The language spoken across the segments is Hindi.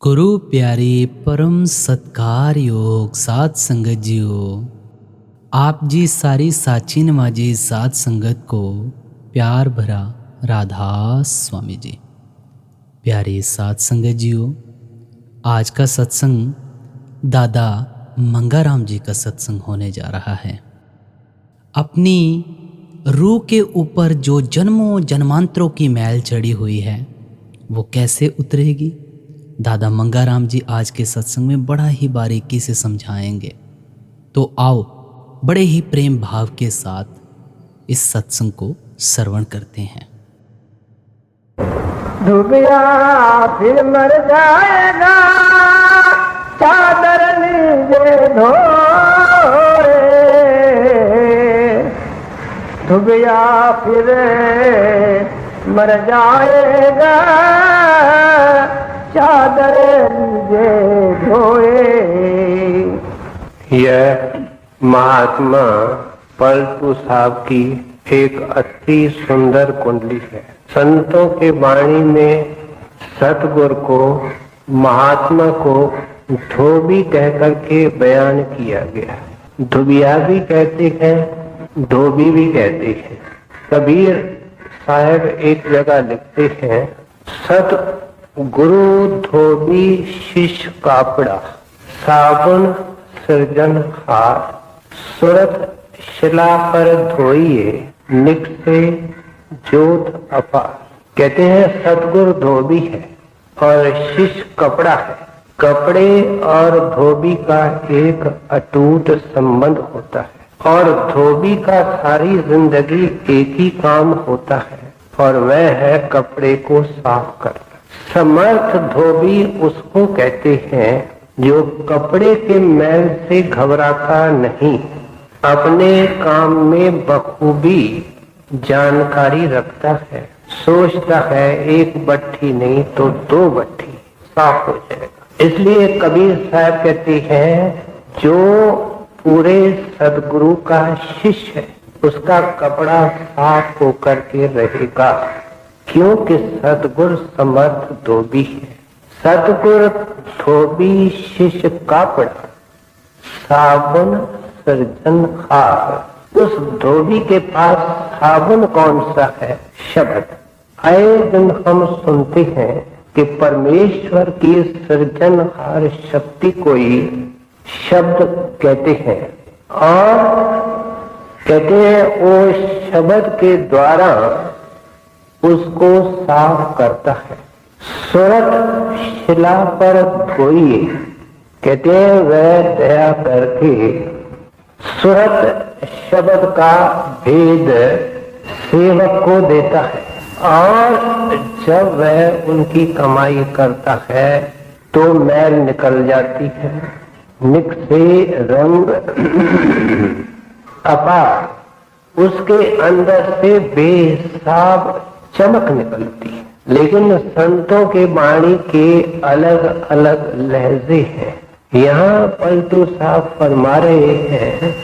गुरु प्यारे परम सत्कार योग सात संगत जियो। आप जी सारी साची नमाजी सात संगत को प्यार भरा राधा स्वामी जी। प्यारे सात संगत जियो, आज का सत्संग दादा मंगाराम जी का सत्संग होने जा रहा है। अपनी रूह के ऊपर जो जन्मों जन्मांतरों की मैल चढ़ी हुई है वो कैसे उतरेगी, दादा मंगाराम जी आज के सत्संग में बड़ा ही बारीकी से समझाएंगे। तो आओ बड़े ही प्रेम भाव के साथ इस सत्संग को श्रवण करते हैं। डूबिया फिर मर जाएगा, चादर नीचे धोए। डूबिया फिर मर जाएगा, चादर नीचे धोए। यह महात्मा पलटू साहब की एक अति सुंदर कुंडली है। संतों के वाणी में सतगुरु को, महात्मा को धोबी कहकर के बयान किया गया। धुबिया भी कहते हैं, धोबी भी कहते हैं। कबीर साहब एक जगह लिखते हैं, सत गुरु धोबी शिष्य कापड़ा, साबुन सृजन हार, सुरत शिला पर धोइए, निकसे जोत अपार। कहते हैं सतगुरु धोबी है और शिष्य कपड़ा है। कपड़े और धोबी का एक अटूट संबंध होता है और धोबी का सारी जिंदगी एक ही काम होता है और वह है कपड़े को साफ करना। समर्थ धोबी उसको कहते हैं जो कपड़े के मैल से घबराता नहीं, अपने काम में बखूबी जानकारी रखता है, सोचता है एक बट्ठी नहीं तो दो बट्ठी साफ हो जाएगा। इसलिए कबीर साहब कहते हैं जो पूरे सदगुरु का शिष्य है उसका कपड़ा साफ होकर के रहेगा, क्योंकि सतगुरु समर्थ धोबी है। सतगुरु धोबी शिष्य कापड़, साबुन सृजन हार। उस धोबी के पास साबुन कौन सा है? शब्द। आए दिन हम सुनते हैं कि परमेश्वर की सृजनहार शक्ति को ही शब्द कहते हैं और कहते हैं वो शब्द के द्वारा उसको साफ करता है। सुरत शिला पर धोइए, कहते हैं वह दया करके सुरत शब्द का भेद सेवक को देता है और जब वह उनकी कमाई करता है तो मैल निकल जाती है, निक से रंग अपार, उसके अंदर से बेहिसाब चमक निकलती है। लेकिन संतों के वाणी के अलग अलग लहजे हैं। यहाँ पलटू साहब फरमा रहे हैं,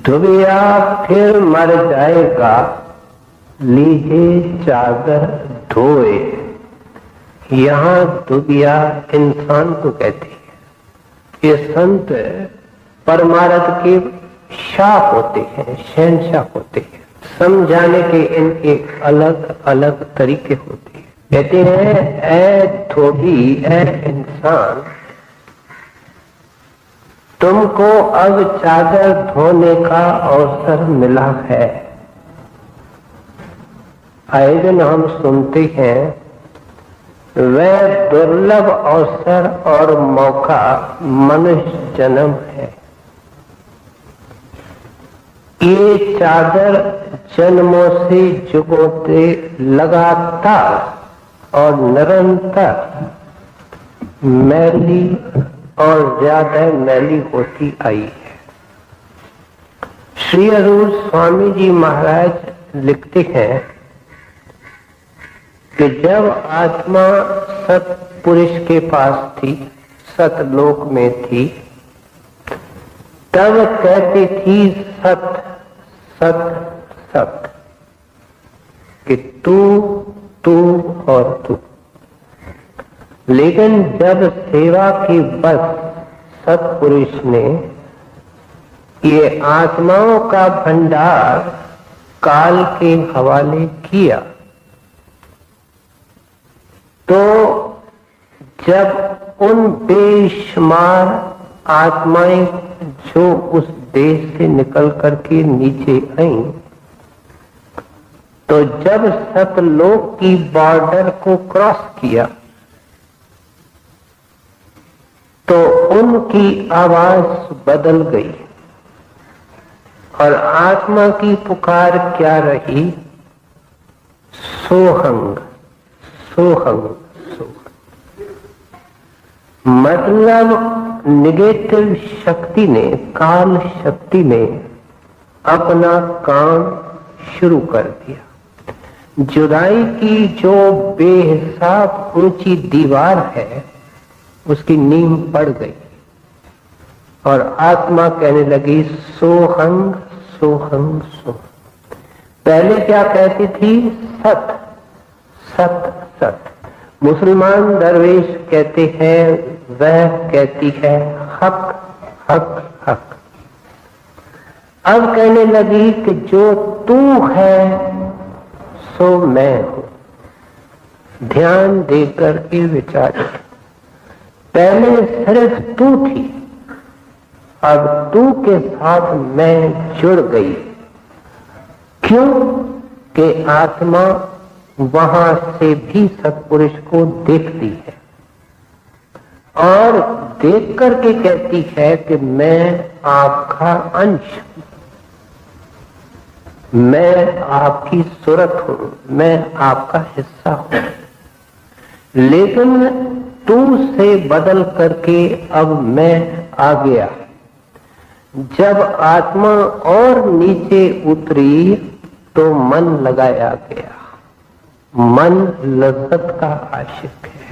धुबिया फिर मर जाएगा, लीजिए चादर धोए। यहाँ धुबिया इंसान को कहती है। ये संत परमार्थ के शाह होते हैं, शहंशाह होते हैं। समझाने के इनके अलग अलग तरीके होते हैं। कहते हैं ऐ धोबी, ऐ इंसान, तुमको अब चादर धोने का अवसर मिला है। आए दिन हम सुनते हैं वह दुर्लभ अवसर और मौका मनुष्य जन्म है। ये चादर जन्मों से जुगों से लगातार और निरंतर मैली और ज्यादा मैली होती आई है। श्री अरूण स्वामी जी महाराज लिखते हैं कि जब आत्मा सत पुरुष के पास थी, सतलोक में थी, तब कहती थी सत सत सत, कि तू तू और तू। लेकिन जब सेवा के बस सत्पुरुष ने ये आत्माओं का भंडार काल के हवाले किया, तो जब उन बेशुमार आत्माएं जो उस देश से निकल करके नीचे आई, तो जब सतलोक की बॉर्डर को क्रॉस किया तो उनकी आवाज बदल गई और आत्मा की पुकार क्या रही? सोहंग सोहंग सोहंग। मतलब निगेटिव शक्ति ने, काल शक्ति ने अपना काम शुरू कर दिया। जुदाई की जो बेहिसाब ऊंची दीवार है उसकी नींव पड़ गई और आत्मा कहने लगी सोहंग सोहंग सोहंग। पहले क्या कहती थी? सत सत सत। मुसलमान दरवेश कहते हैं, वह कहती है हक हक हक। अब कहने लगी कि जो तू है सो मैं हूं। ध्यान देकर के विचार। पहले सिर्फ तू थी, अब तू के साथ मैं जुड़ गई। क्यों? कि आत्मा वहां से भी सत्पुरुष को देखती है और देख करके कहती है कि मैं आपका अंश, मैं आपकी सूरत हूं, मैं आपका हिस्सा हूं। लेकिन तू से बदल करके अब मैं आ गया। जब आत्मा और नीचे उतरी तो मन लगाया गया। मन लज्जत का आशिक है,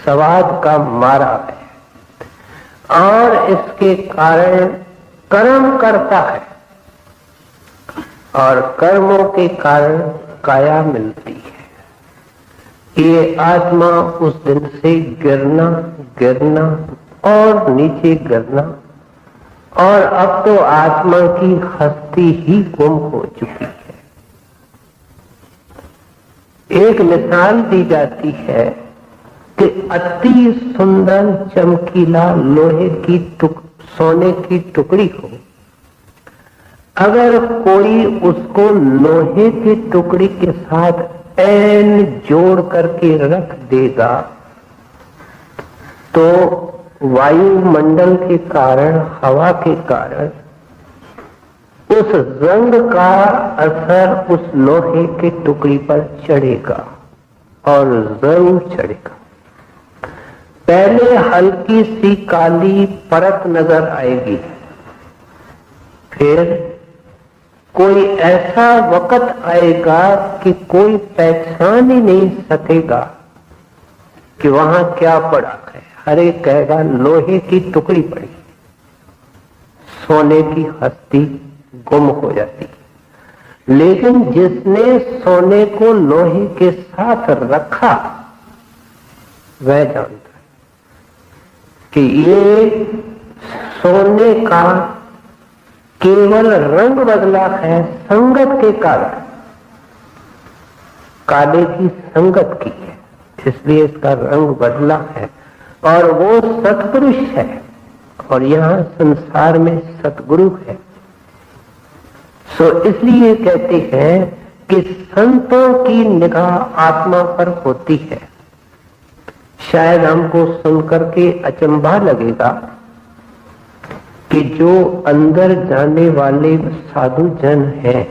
स्वाद का मारा है और इसके कारण कर्म करता है और कर्मों के कारण काया मिलती है। ये आत्मा उस दिन से गिरना गिरना और नीचे गिरना, और अब तो आत्मा की हस्ती ही गुम हो चुकी है। एक मिसाल दी जाती है कि अति सुंदर चमकीला लोहे की सोने की टुकड़ी हो, अगर कोई उसको लोहे की टुकड़ी के साथ ऐन जोड़ करके रख देगा तो वायुमंडल के कारण, हवा के कारण उस रंग का असर उस लोहे के टुकड़ी पर चढ़ेगा और जरूर चढ़ेगा। पहले हल्की सी काली परत नजर आएगी, फिर कोई ऐसा वक्त आएगा कि कोई पहचान ही नहीं सकेगा कि वहां क्या पड़ा है। हर एक कहेगा लोहे की टुकड़ी पड़ी, सोने की हस्ती गुम हो जाती। लेकिन जिसने सोने को लोहे के साथ रखा वह जानता है कि ये सोने का केवल रंग बदला है संगत के कारण, काले की संगत की है, इसलिए इसका रंग बदला है। और वो सत्पुरुष है और यहाँ संसार में सतगुरु है। सो इसलिए कहते हैं कि संतों की निगाह आत्मा पर होती है। शायद हमको सुनकर के अचंभा लगेगा कि जो अंदर जाने वाले साधु जन हैं,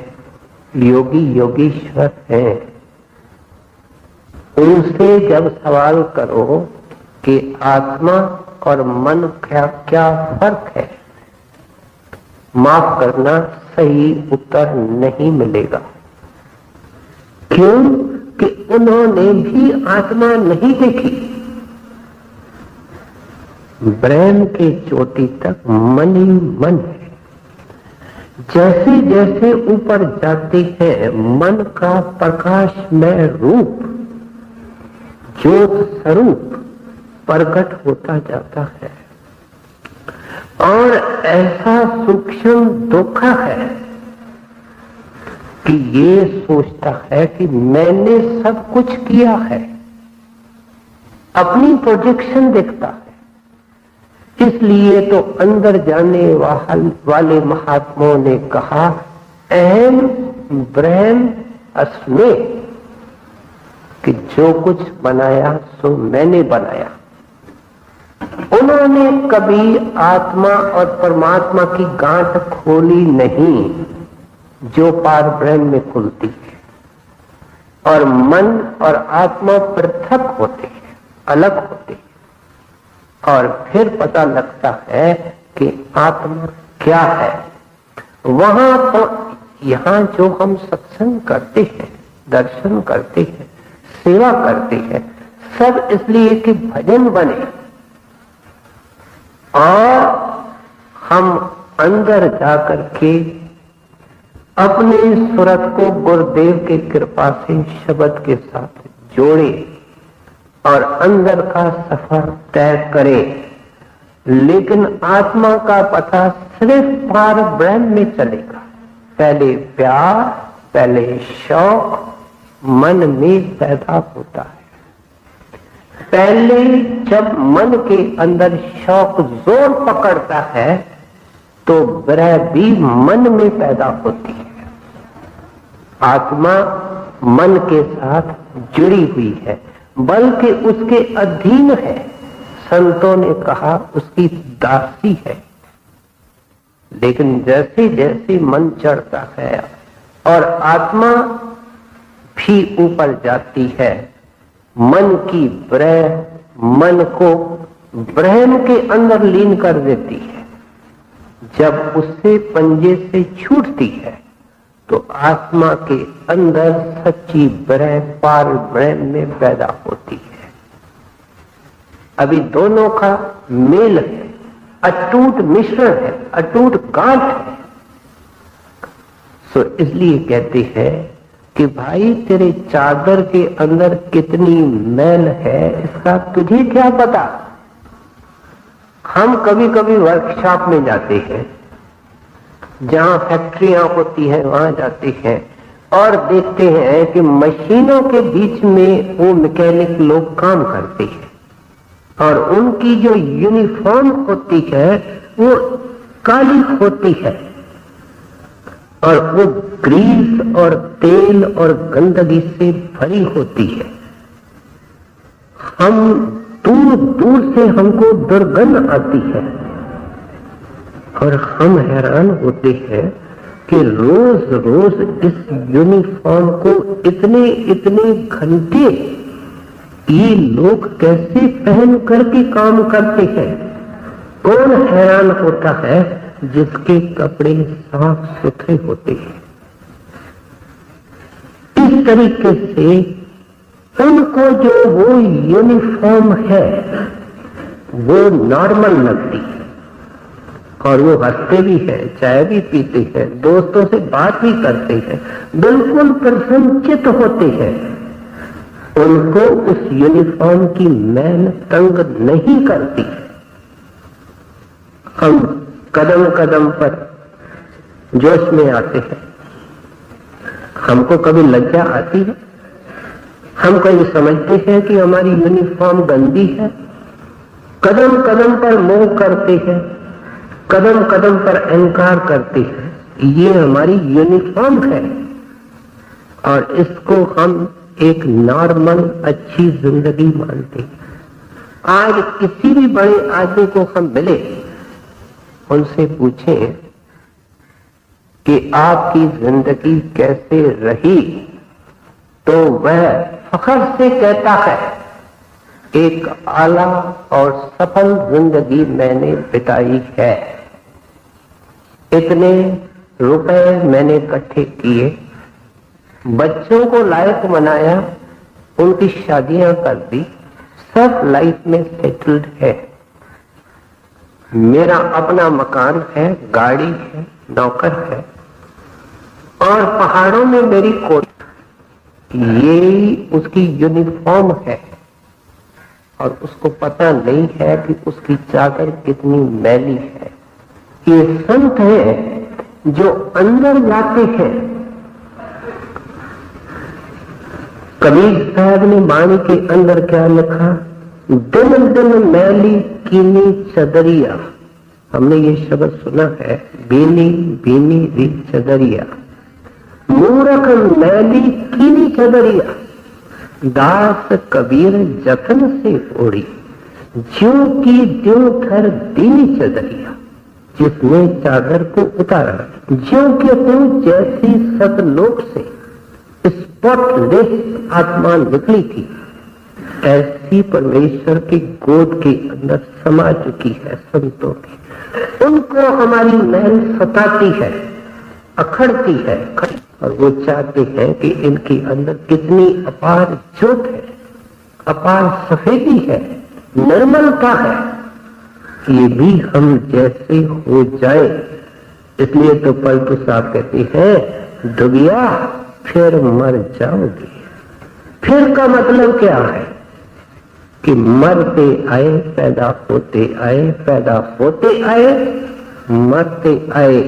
योगी योगीश्वर हैं, उनसे जब सवाल करो कि आत्मा और मन का क्या फर्क है, माफ करना सही उत्तर नहीं मिलेगा। क्यों? कि उन्होंने भी आत्मा नहीं देखी। ब्रह्म के चोटी तक मन ही मन है। जैसे जैसे ऊपर जाते हैं मन का प्रकाशमय रूप, ज्योत स्वरूप प्रकट होता जाता है। और ऐसा सूक्ष्म दुख है कि ये सोचता है कि मैंने सब कुछ किया है, अपनी प्रोजेक्शन देखता है। इसलिए तो अंदर जाने वाले महात्माओं ने कहा अहम ब्रह्म अस्मि, कि जो कुछ बनाया सो मैंने बनाया। उन्होंने कभी आत्मा और परमात्मा की गांठ खोली नहीं जो पार ब्रह्म में खुलती है। और मन और आत्मा पृथक होते हैं, अलग होते हैं। और फिर पता लगता है कि आत्मा क्या है। वहां तो यहां जो हम सत्संग करते हैं, दर्शन करते हैं, सेवा करते हैं, सब इसलिए कि भजन बने और हम अंदर जाकर के अपने सूरत को गुरुदेव के कृपा से शब्द के साथ जोड़े और अंदर का सफर तय करें। लेकिन आत्मा का पता सिर्फ पार ब्रह्म में चलेगा। पहले प्यार, पहले शौक मन में पैदा होता है। पहले जब मन के अंदर शौक जोर पकड़ता है तो विरह भी मन में पैदा होती है। आत्मा मन के साथ जुड़ी हुई है, बल्कि उसके अधीन है। संतों ने कहा उसकी दासी है। लेकिन जैसे जैसे मन चढ़ता है और आत्मा भी ऊपर जाती है, मन की विरह मन को ब्रह्म के अंदर लीन कर देती है। जब उससे पंजे से छूटती है तो आत्मा के अंदर सच्ची विरह पार ब्रह्म में पैदा होती है। अभी दोनों का मेल है, अटूट मिश्रण है, अटूट गांठ है। सो इसलिए कहते हैं कि भाई तेरे चादर के अंदर कितनी मैल है इसका तुझे क्या पता। हम कभी कभी वर्कशॉप में जाते हैं, जहां फैक्ट्रियां होती है वहां जाते हैं और देखते हैं कि मशीनों के बीच में वो मैकेनिक लोग काम करते हैं और उनकी जो यूनिफॉर्म होती है वो काली होती है और वो ग्रीस और तेल और गंदगी से भरी होती है। हम दूर दूर से हमको दुर्गंध आती है और हम हैरान होते हैं कि रोज रोज इस यूनिफॉर्म को इतने इतने घंटे ये लोग कैसे पहन करके काम करते हैं। कौन हैरान होता है जिसके कपड़े साफ सुथरे होते हैं। इस तरीके से उनको जो वो यूनिफॉर्म है वो नॉर्मल लगती है और वो हंसते भी हैं, चाय भी पीते हैं, दोस्तों से बात भी करते हैं, बिल्कुल प्रसन्नचित होते हैं। उनको उस यूनिफॉर्म की मैल तंग नहीं करती। हम कदम कदम पर जोश में आते हैं, हमको कभी लज्जा आती है, हम कभी समझते हैं कि हमारी यूनिफॉर्म गंदी है। कदम कदम पर मोह करते हैं, कदम कदम पर अहंकार करते हैं। ये हमारी यूनिफॉर्म है और इसको हम एक नॉर्मल अच्छी जिंदगी मानते हैं। आज किसी भी बड़े आदमी को हम मिले, उनसे पूछें कि आपकी जिंदगी कैसे रही, तो वह फख्र से कहता है एक आला और सफल जिंदगी मैंने बिताई है। इतने रुपए मैंने इकट्ठे किए, बच्चों को लायक बनाया, उनकी शादियां कर दी, सब लाइफ में सेटल्ड है। मेरा अपना मकान है, गाड़ी है, नौकर है और पहाड़ों में मेरी कोठी। यही उसकी यूनिफॉर्म है और उसको पता नहीं है कि उसकी चादर कितनी मैली है। ये संत है जो अंदर जाते हैं। कबीर साहब ने वाणी के अंदर क्या लिखा? दिन दिन मैली कीनी चदरिया। हमने ये शब्द सुना है, बीनी बीनी री चदरिया, मूरख मैली कीनी चदरिया, दास कबीर जतन से ओढ़ी, ज्यों की त्यों थर दीनी चदरिया। जिसने चादर को उतारा ज्यों के त्यों जैसी सतलोक से स्पॉटलेस आत्मा निकली थी, ऐसी परमेश्वर की गोद के अंदर समा चुकी है संतों की। उनको हमारी महल सताती है, अखड़ती है, और वो चाहते हैं कि इनके अंदर कितनी अपार ज्योत है, अपार सफेदी है, निर्मलता है, ये भी हम जैसे हो जाए। इसलिए तो पलटू साहब कहते हैं, डुबिया फिर मर जाओगे। फिर का मतलब क्या है कि मरते आए, पैदा होते आए, पैदा होते आए, मरते आए।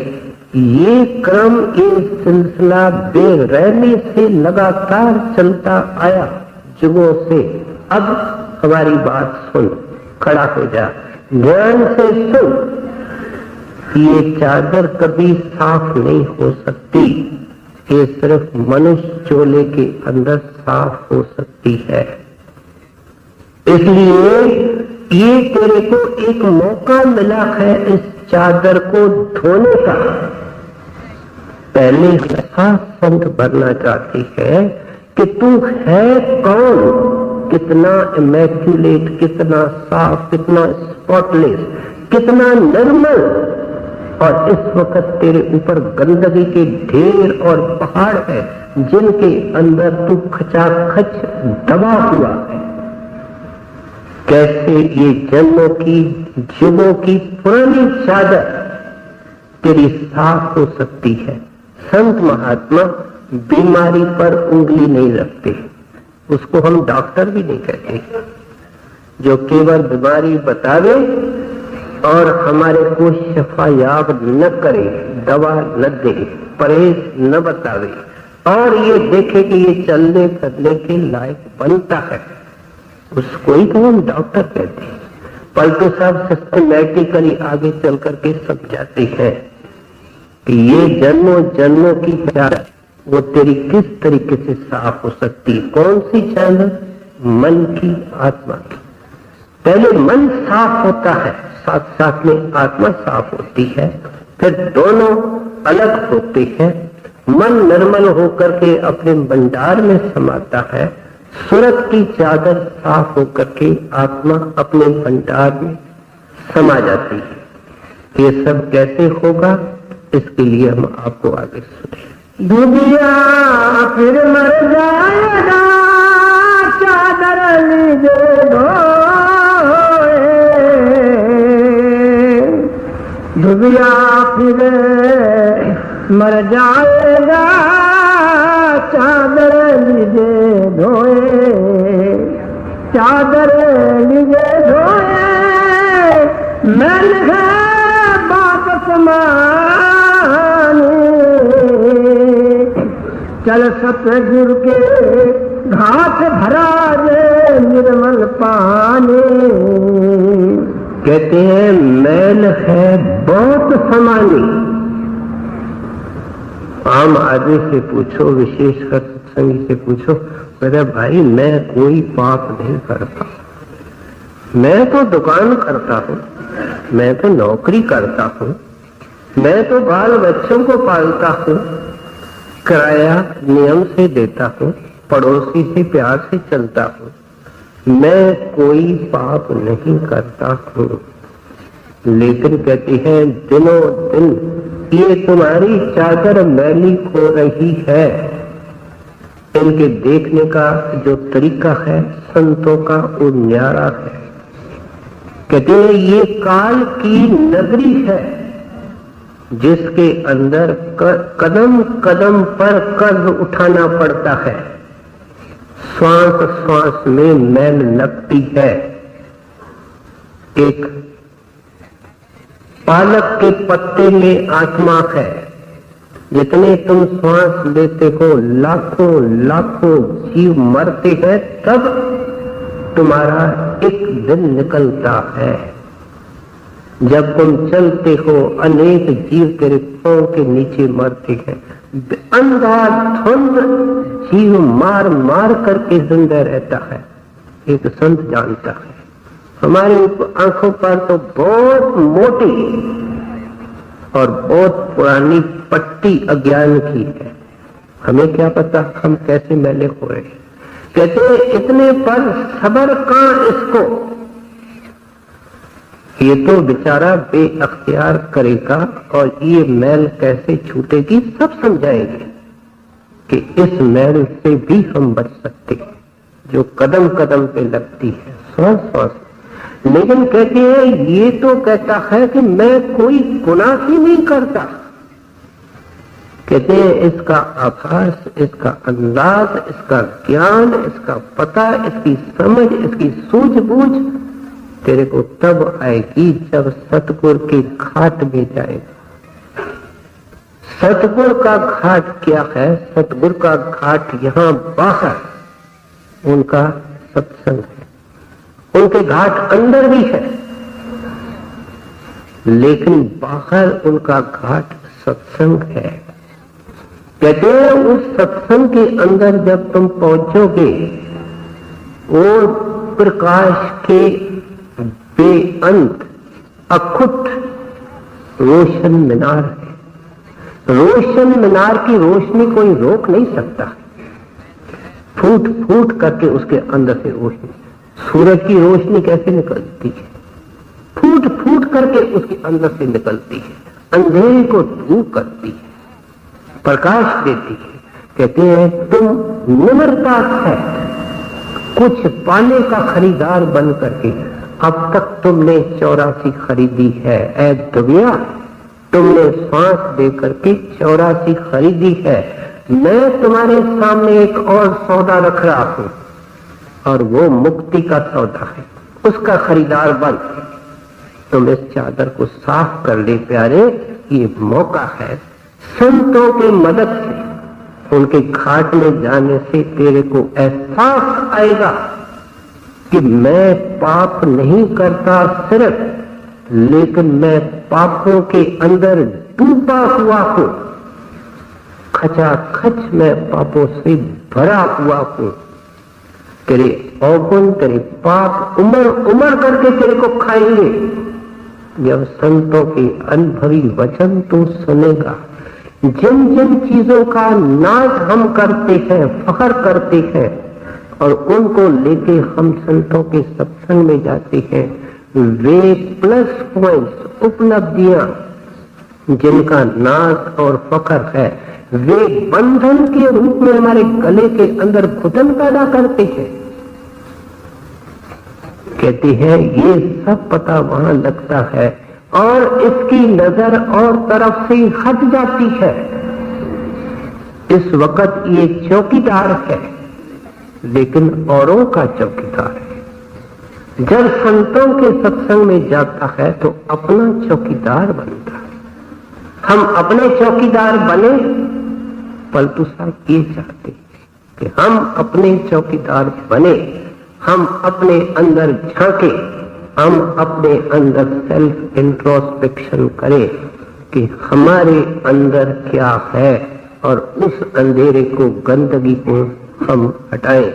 ये क्रम, ये सिलसिला बेरहमी से लगातार चलता आया जुगों से। अब हमारी बात सुन, खड़ा हो जा, ध्यान से सुन। ये चादर कभी साफ नहीं हो सकती, ये सिर्फ मनुष्य चोले के अंदर साफ हो सकती है। इसलिए ये तेरे को एक मौका मिला है इस चादर को धोने का। पहले ऐसा संत बनना चाहती है कि तू है कौन, कितना इमैक्युलेट, कितना साफ, कितना स्पॉटलेस, कितना निर्मल। और इस वक्त तेरे ऊपर गंदगी के ढेर और पहाड़ है जिनके अंदर तू खचाखच दबा हुआ है। कैसे ये जन्मों की, युगों की पुरानी चादर तेरी साफ हो सकती है। संत महात्मा बीमारी पर उंगली नहीं रखते, उसको हम डॉक्टर भी नहीं कहते। जो केवल बीमारी बतावे और हमारे को शफायाब न करे, दवा न दे, परहेज न बतावे, और ये देखे कि ये चलने फिरने के लायक बनता है, उसको ही तो हम डॉक्टर कहते हैं। पलटू साहब सिस्टमैटिकली आगे चल करके समझाते हैं कि ये जन्मों जन्मों की चादर वो तेरी किस तरीके से साफ हो सकती। कौन सी चादर? मन की, आत्मा की। पहले मन साफ होता है, साथ साथ में आत्मा साफ होती है, फिर दोनों अलग होते हैं। मन निर्मल होकर के अपने भंडार में समाता है, सूरत की चादर साफ होकर के आत्मा अपने भंडार में समा जाती है। ये सब कैसे होगा, इसके लिए हम आपको आगे सुने। दुनिया फिर मर जाएगा, चादर लीजिए धोए। दुनिया फिर मर जाएगा, चादर लीजिए धोए। चादर लीजिए धोए, मैल है वापस माने। चल सतगुरु के घाट भरा जे निर्मल पानी। कहते हैं मैल है बहुत समानी। आम आदमी से पूछो, विशेषकर सत्संगी से पूछो, कहते भाई मैं कोई पाप नहीं करता, मैं तो दुकान करता हूँ, मैं तो नौकरी करता हूँ, मैं तो बाल बच्चों को पालता हूँ, किराया नियम से देता हूँ, पड़ोसी से प्यार से चलता हूँ, मैं कोई पाप नहीं करता हूँ। लेकिन कहती है दिनों दिन ये तुम्हारी चादर मैली हो रही है। इनके देखने का जो तरीका है संतों का वो न्यारा है। कहते हैं ये काल की नगरी है जिसके अंदर कदम कदम पर कर्ज उठाना पड़ता है, श्वास श्वास में मैल लगती है, एक पालक के पत्ते में आत्मा है। जितने तुम श्वास लेते हो, लाखों लाखों जीव मरते हैं, तब तुम्हारा एक दिन निकलता है। जब तुम चलते हो, अनेक जीव तेरे पांव के नीचे मरते हैं। अंधाधुंध जीव मार मार करके जिंदा रहता है, एक संत जानता है। हमारी आंखों पर तो बहुत मोटी और बहुत पुरानी पट्टी अज्ञान की है। हमें क्या पता हम कैसे मैले हो रहे हैं। कहते हैं इतने पर सबर कहां इसको, ये तो बेचारा बेअख्तियार करेगा और ये मैल कैसे छूटेगी सब समझाएंगे कि इस मैल से भी हम बच सकते हैं जो कदम कदम पे लगती है, श्वास श्वास। लेकिन कहते हैं ये तो कहता है कि मैं कोई गुनाह ही नहीं करता। कहते हैं इसका आभास, इसका अंदाज, इसका ज्ञान, इसका पता, इसकी समझ, इसकी सूझबूझ तेरे को तब आएगी जब सतगुरु के घाट में जाएगा। सतगुरु का घाट क्या है? सतगुरु का घाट यहाँ बाहर उनका सत्संग है। उनके घाट अंदर भी है, लेकिन बाहर उनका घाट सत्संग है। कहते हैं उस सत्संग के अंदर जब तुम पहुंचोगे, वो प्रकाश के बेअंत अखुट रोशन मीनार है। रोशन मीनार की रोशनी कोई रोक नहीं सकता। फूट फूट करके उसके अंदर से रोशनी, सूरज की रोशनी कैसे निकलती है? फूट फूट करके उसके अंदर से निकलती है, अंधेरे को दूर करती है, प्रकाश देती है। कहते हैं तुम निम्रता से कुछ पाने का खरीदार बन करके अब तक तुमने 84 खरीदी है। ऐ दुनिया, तुमने सांस दे करके 84 खरीदी है। मैं तुम्हारे सामने एक और सौदा रख रहा हूं और वो मुक्ति का सौदा है। उसका खरीदार बन। तुम इस चादर को साफ कर ले प्यारे, ये मौका है। संतों की मदद से, उनके घाट में जाने से तेरे को एहसास आएगा कि मैं पाप नहीं करता सिर्फ, लेकिन मैं पापों के अंदर डूबा हुआ हूं। खचाखच मैं पापों से भरा हुआ हूं। तेरे अवगुण, तेरे पाप उमड़ उमड़ करके तेरे को खाएंगे। जब संतों के अनुभवी वचन तू सुनेगा, जिन जिन चीजों का नाज हम करते हैं, फखर करते हैं और उनको लेके हम संतों के सत्संग में जाते हैं, वे प्लस पॉइंट्स, उपलब्धियां जिनका नाज और फखर है, वे बंधन के रूप में हमारे गले के अंदर घुटन पैदा करते हैं। कहते हैं ये सब पता वहां लगता है और इसकी नजर और तरफ से हट जाती है। इस वक्त ये चौकीदार है, लेकिन औरों का चौकीदार है। जब संतों के सत्संग में जाता है तो अपना चौकीदार बनता है। हम अपने चौकीदार बने, पलटू साहब ये चाहते कि हम अपने चौकीदार बने, हम अपने अंदर झांके, हम अपने अंदर सेल्फ इंट्रोस्पेक्शन करें कि हमारे अंदर क्या है और उस अंधेरे को, गंदगी को हम हटाएं।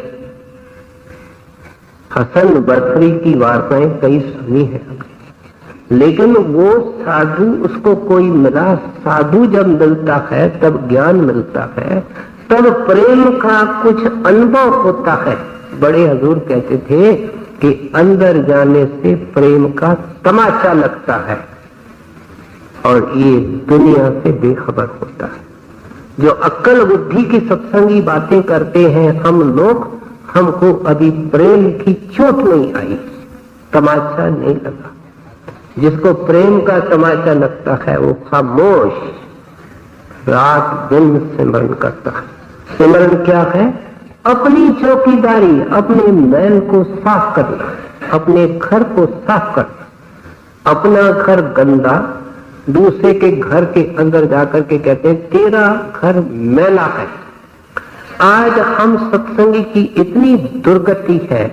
हसन बसरी की वार्ताएं कई सुनी है, लेकिन वो साधु, उसको कोई मिला, साधु जब मिलता है तब ज्ञान मिलता है, तब प्रेम का कुछ अनुभव होता है। बड़े हजूर कहते थे कि अंदर जाने से प्रेम का तमाचा लगता है और ये दुनिया से बेखबर होता है। जो अक्ल बुद्धि की सत्संगी बातें करते हैं हम लोग, हमको अभी प्रेम की चोट नहीं आई, तमाचा नहीं लगा। जिसको प्रेम का तमाचा लगता है वो खामोश रात दिन सिमरन करता है। सिमरन क्या है? अपनी चौकीदारी, अपने मैल को साफ करना, अपने घर को साफ करना, अपना घर गंदा, दूसरे के घर के अंदर जाकर के कहते हैं तेरा घर मैला है। आज हम सत्संगी की इतनी दुर्गति है,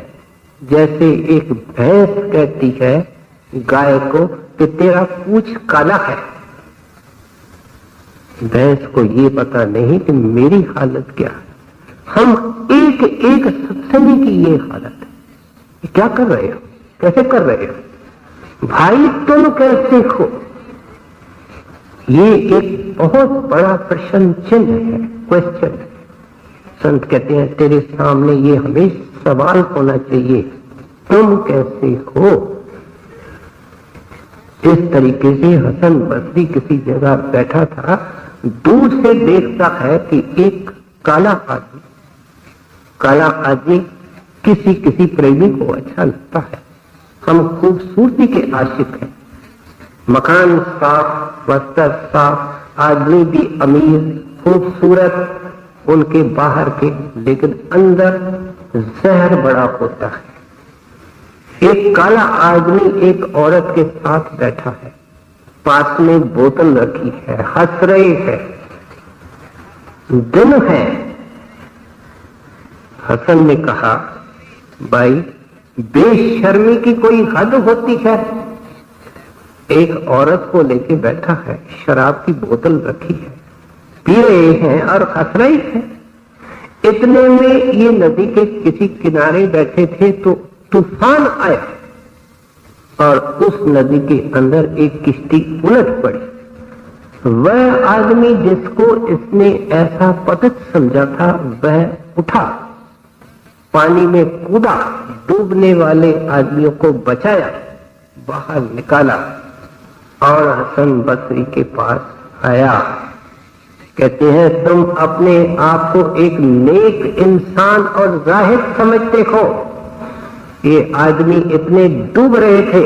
जैसे एक भैंस कहती है गाय को कि तेरा पूंछ काला है। भैंस को ये पता नहीं कि मेरी हालत क्या है। हम एक एक सत्संगी की ये हालत है। क्या कर रहे हो, कैसे कर रहे हो भाई, तुम कैसे हो? ये एक बहुत बड़ा प्रश्न चिन्ह है, क्वेश्चन है। संत कहते हैं तेरे सामने ये हमेशा सवाल होना चाहिए, तुम कैसे हो? इस तरीके से हसन बसरी किसी जगह बैठा था, दूर से देखता है कि एक काला आदमी किसी किसी प्रेमी को अच्छा लगता है। हम खूबसूरती के आशिक हैं, मकान साफ, वस्त्र साफ, आदमी भी अमीर खूबसूरत, उनके बाहर के, लेकिन अंदर जहर बड़ा होता है। एक काला आदमी एक औरत के साथ बैठा है, पास में बोतल रखी है, हंस रहे हैं, दिन है। हसन ने कहा भाई बेशर्मी की कोई हद होती है। एक औरत को लेके बैठा है, शराब की बोतल रखी है, पी रहे हैं और हंस रहे हैं। इतने में ये नदी के किसी किनारे बैठे थे तो तूफान आया और उस नदी के अंदर एक किश्ती उलट पड़ी। वह आदमी जिसको इसने ऐसा पतित समझा था वह उठा, पानी में कूदा, डूबने वाले आदमियों को बचाया, बाहर निकाला और हसन बसरी के पास आया। कहते हैं तुम अपने आप को एक नेक इंसान और जाहिद समझते हो, ये आदमी इतने डूब रहे थे,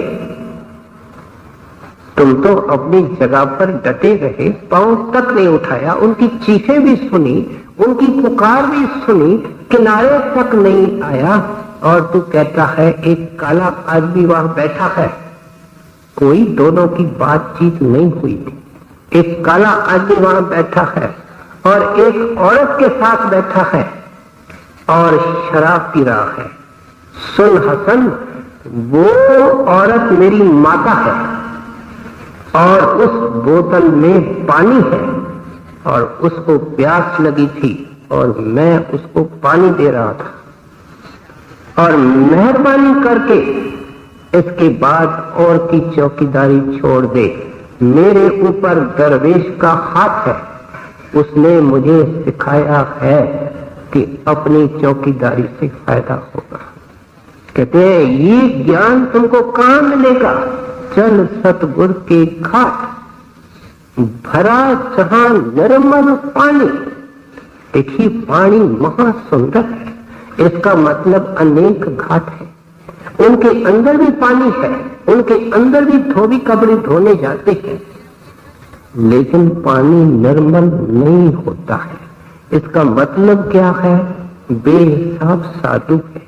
तुम तो अपनी जगह पर डटे रहे, पांव तक नहीं उठाया, उनकी चीखें भी सुनी, उनकी पुकार भी सुनी, किनारे तक नहीं आया और तू कहता है एक काला आदमी वहां बैठा है। कोई दोनों की बातचीत नहीं हुई थी। एक काला आदमी वहां बैठा है और एक औरत के साथ बैठा है और शराब पी रहा है। सुन हसन, वो औरत मेरी माता है और उस बोतल में पानी है और उसको प्यास लगी थी और मैं उसको पानी दे रहा था। और मेहरबानी करके इसके बाद और की चौकीदारी छोड़ दे, मेरे ऊपर दरवेश का हाथ है, उसने मुझे सिखाया है कि अपनी चौकीदारी से फायदा होगा। कहते हैं ये ज्ञान तुमको कहां मिलेगा? चल सतगुरु के घाट, भरा जहां निर्मल पानी। देखिए पानी महासुंदर है, इसका मतलब अनेक घाट है, उनके अंदर भी पानी है, उनके अंदर भी धोबी कपड़े धोने जाते हैं, लेकिन पानी निर्मल नहीं होता है। इसका मतलब क्या है? बेहिसाब साधु है,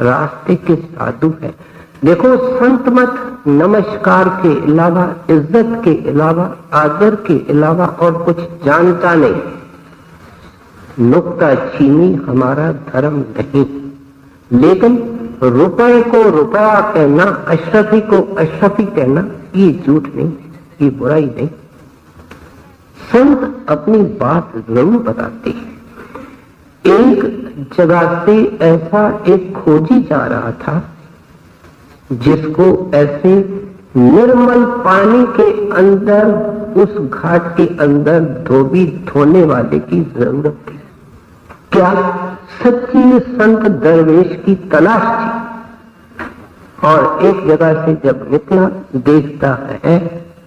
रास्ते के साधु है। देखो संत मत नमस्कार के अलावा, इज्जत के अलावा, आदर के अलावा और कुछ जानता नहीं। नुक्ता चीनी हमारा धर्म नहीं, लेकिन रुपए को रुपया कहना, अशरफी को अशरफी कहना, ये झूठ नहीं, ये बुराई नहीं। संत अपनी बात जरूर बताते हैं। एक जगह से ऐसा एक खोजी जा रहा था जिसको ऐसे निर्मल पानी के अंदर, उस घाट के अंदर धोबी धोने वाले की जरूरत थी। क्या सच्ची संत दरवेश की तलाश थी। और एक जगह से जब निकला, देखता है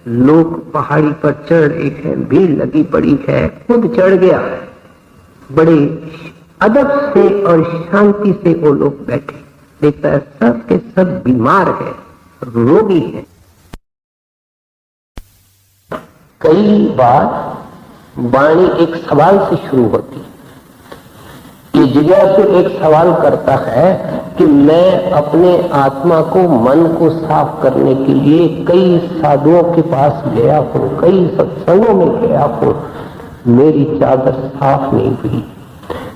लोग पहाड़ी पर चढ़ रहे हैं, भीड़ लगी पड़ी है, खुद चढ़ गया। बड़े अदब से और शांति से वो लोग बैठे, देखता है सब के सब बीमार है, रोगी है। कई बार वाणी एक सवाल से शुरू होती है। ये जिज्ञासु एक सवाल करता है कि मैं अपने आत्मा को, मन को साफ करने के लिए कई साधुओं के पास गया हूँ, कई सत्संगों में गया हूँ, मेरी चादर साफ नहीं हुई।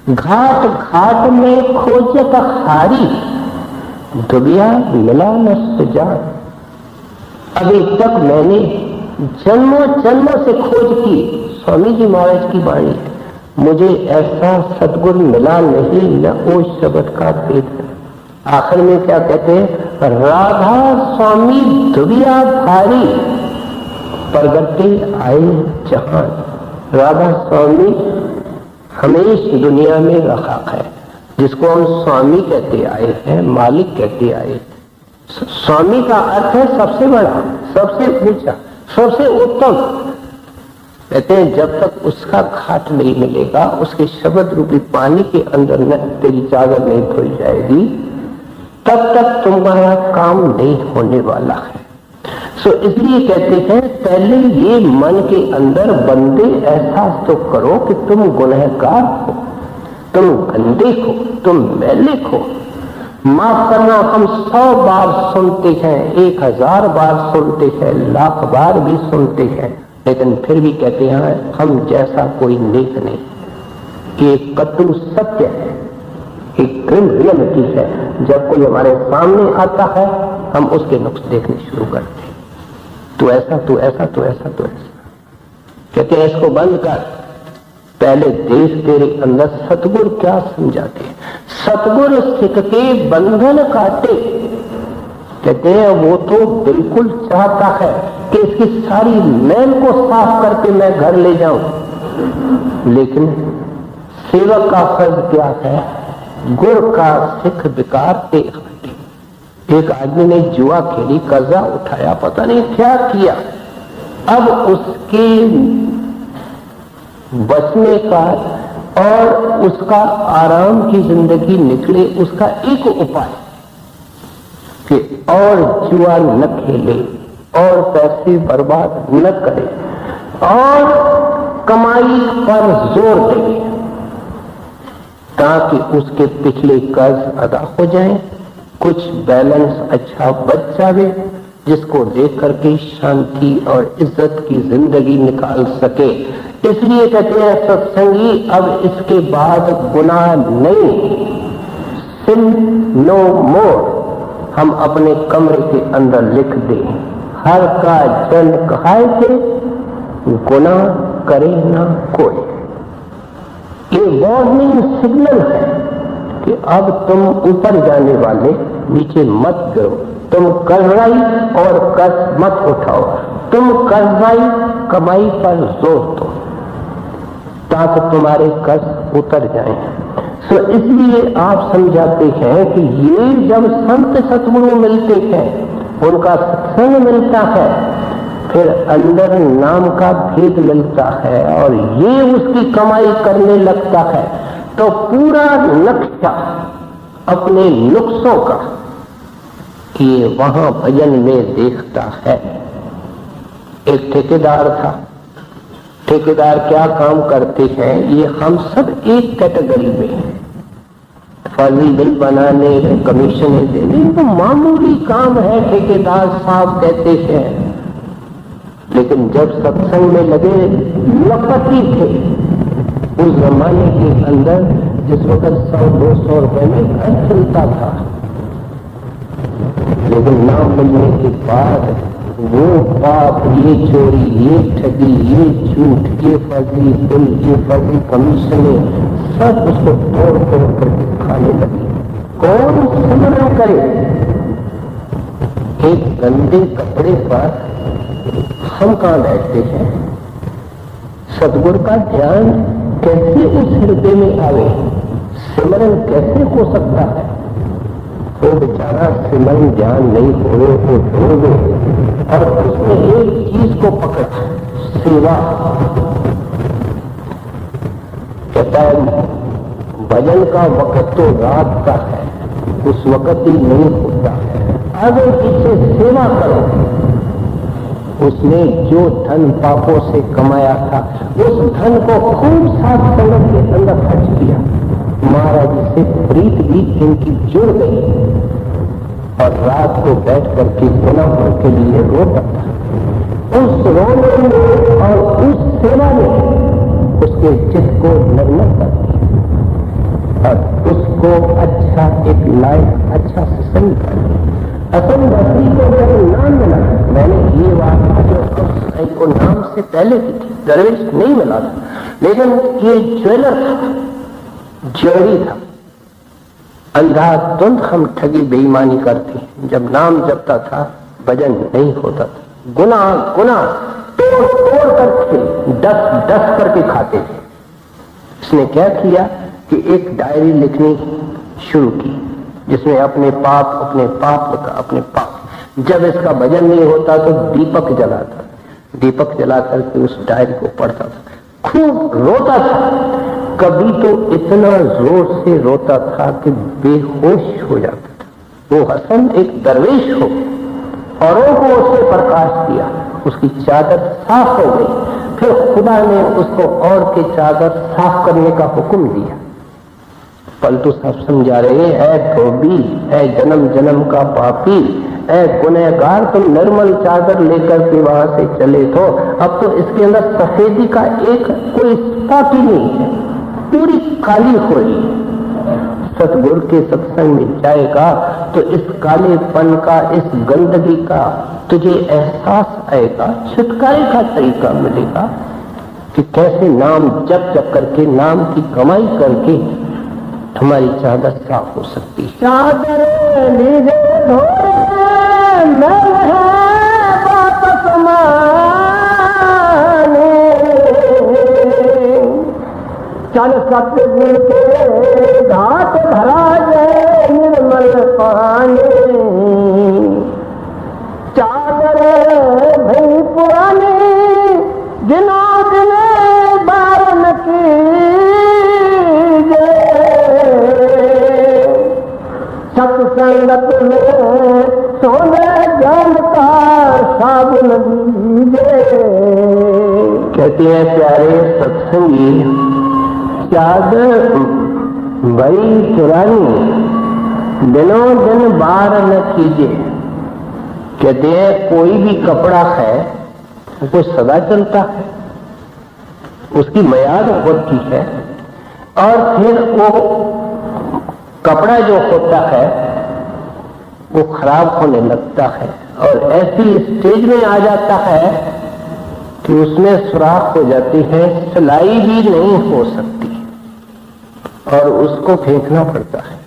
घाट घाट में खोजत हारी, दुबिया मिला न सुजान। अभी तक मैंने जन्मों जन्मों से खोज की, स्वामी जी महाराज की वाणी, मुझे ऐसा सद्गुरु मिला नहीं, न ओ शब्द का भेद। आखिर में क्या कहते हैं, राधा स्वामी दुबिया भारी, प्रगटे आए जहान। राधा स्वामी हमेश दुनिया में रखा है, जिसको हम स्वामी कहते आए हैं, मालिक कहते आए। स्वामी का अर्थ है सबसे बड़ा, सबसे ऊंचा, सबसे उत्तम। कहते हैं जब तक उसका घाट नहीं मिलेगा, उसके शब्द रूपी पानी के अंदर न तेरी चादर नहीं धोई जाएगी, तब तक तुम्हारा काम नहीं होने वाला है। सो इसलिए कहते हैं पहले ये मन के अंदर बंदे एहसास तो करो कि तुम गुनहगार हो, तुम गंदे हो, तुम मैले हो। माफ करना हम 100 बार सुनते हैं, 1000 बार सुनते हैं, 1,00,000 बार भी सुनते हैं, लेकिन फिर भी कहते हैं हम जैसा कोई नेक नहीं। ये कटु सत्य है, एक ग्रिम रियलिटी है। जब कोई हमारे सामने आता है हम उसके नुक्स देखने शुरू करते हैं, तू ऐसा, तू ऐसा, तू ऐसा, तू ऐसा। कहते हैं इसको बंद कर, पहले देख तेरे अंदर सतगुरु क्या समझाते हैं। सतगुरु सिख के बंधन काटे। कहते हैं वो तो बिल्कुल चाहता है कि इसकी सारी मैल को साफ करके मैं घर ले जाऊं, लेकिन सेवक का फर्ज क्या है, गुर का सिख विकार ते हटे। एक आदमी ने जुआ खेली, कर्जा उठाया, पता नहीं क्या किया, अब उसके बचने का और उसका आराम की जिंदगी निकले, उसका एक उपाय कि और जुआ न खेले और पैसे बर्बाद न करे और कमाई पर जोर दे, ताकि उसके पिछले कर्ज अदा हो जाए, कुछ बैलेंस अच्छा बच जावे, जिसको देख करके शांति और इज्जत की जिंदगी निकाल सके। इसलिए कहते हैं सत्संगी अब इसके बाद गुनाह नहीं, सिन नो मोर। हम अपने कमरे के अंदर लिख दें, हर का जन कहाए थे गुनाह करे ना कोई। ये वार्निंग सिग्नल है कि अब तुम ऊपर जाने वाले नीचे मत गिरो, तुम कर्जाई और कर्ज मत उठाओ, तुम कर्जाई कमाई पर जोर दो ताकि तुम्हारे कर्ज उतर जाएं। सो इसलिए आप समझाते हैं कि ये जब संत सतगुरु मिलते हैं, उनका सत्संग मिलता है, फिर अंदर नाम का भेद मिलता है और ये उसकी कमाई करने लगता है, तो पूरा नक्शा अपने नुक्सों का ये वहां भजन में देखता है। एक ठेकेदार था, ठेकेदार क्या काम करते हैं, ये हम सब एक कैटेगरी में हैं। फर्जी बिल बनाने, कमीशन देने, तो मामूली काम है, ठेकेदार साहब कहते हैं। लेकिन जब सत्संग में लगे लखपति थे, उस जमाने के अंदर जिस वक्त 100-200 रुपए में घर चलता था, लेकिन नाम मिलने के बाद वो पाप, ये चोरी, ये ठगी, ये झूठ, ये फर्जी बिल, ये फर्जी कमीशने, सब उसको तोड़ तोड़ करके खाने लगे। कौन स्मरण करे? एक गंदे कपड़े पर हम कहाँ बैठते हैं? सतगुरु का ध्यान कैसे उस हृदय में आवे? सिमरन कैसे हो सकता है? वो बेचारा सिमरन ध्यान नहीं हो तो छोड़ दो, और उसने एक चीज को पकड़ा, सेवा। कहता है भजन का वक्त तो रात का है, उस वक्त ही नहीं होता है, आगे पीछे सेवा करो। उसने जो धन पापों से कमाया था, उस धन को खूब साथ संगत के अंदर खर्च किया। महाराज से प्रीत भी इनकी जुड़ गई। और रात को बैठ करके गुनाहों के लिए रोता था। उस रोने में और उस सेवा में उसके चित्त को निर्मल कर दिया और उसको अच्छा एक लाइफ अच्छा सत्संग कर दिया। असल बस्ती को जब नाम मिला, मैंने ये बात जो नाम से पहले की थी, दरवेश नहीं मिला था, लेकिन ये ज्वेलर था, ज्वेलरी था। अंधाधुंध हम ठगी बेईमानी करते, जब नाम जपता था भजन नहीं होता था, गुना गुना तोड़ तोड़ करके डस करके खाते थे। इसने क्या किया कि एक डायरी लिखनी शुरू की जिसमें अपने पाप लिखा, अपने पाप। जब इसका भजन नहीं होता तो दीपक जलाता, दीपक जला करके उस डायरी को पढ़ता था, खूब रोता था। कभी तो इतना जोर से रोता था कि बेहोश हो जाता था। वो हसन एक दरवेश हो, औरों को उसने प्रकाश दिया, उसकी चादर साफ हो गई। फिर खुदा ने उसको और के चादर साफ करने का हुक्म दिया। पलटू साहब समझा रहे, ऐ धोबी, ऐ जन्म जन्म का पापी, ऐ गुनहगार, तुम निर्मल चादर लेकर के वहां से चले तो अब तो इसके अंदर सफेदी का एक कोई स्पॉट ही नहीं है, पूरी काली हो रही है। सतगुरु के सत्संग में जाएगा तो इस कालेपन का, इस गंदगी का तुझे एहसास आएगा, छुटकारे का तरीका मिलेगा कि कैसे नाम जप जप करके, नाम की कमाई करके हमारी चादर साफ हो सकती है। चादर लीजे धोए मैं वापस माने, चल सतगुरु के घाट भरा जाए निर्मल पानी। चादर भई पुरानी दिनों दिन बारन की, सत्संगत में सोने जान का साबुन दीजिए। कहते हैं प्यारे सत्संगी, चादर बड़ी पुरानी दिनों दिन बार न कीजिए। कहते हैं कोई भी कपड़ा है वो सदा चलता है, उसकी मियाद होती है, और फिर वो कपड़ा जो होता है वो खराब होने लगता है और ऐसी स्टेज में आ जाता है कि उसमें सुराख हो जाती है, सिलाई भी नहीं हो सकती और उसको फेंकना पड़ता है।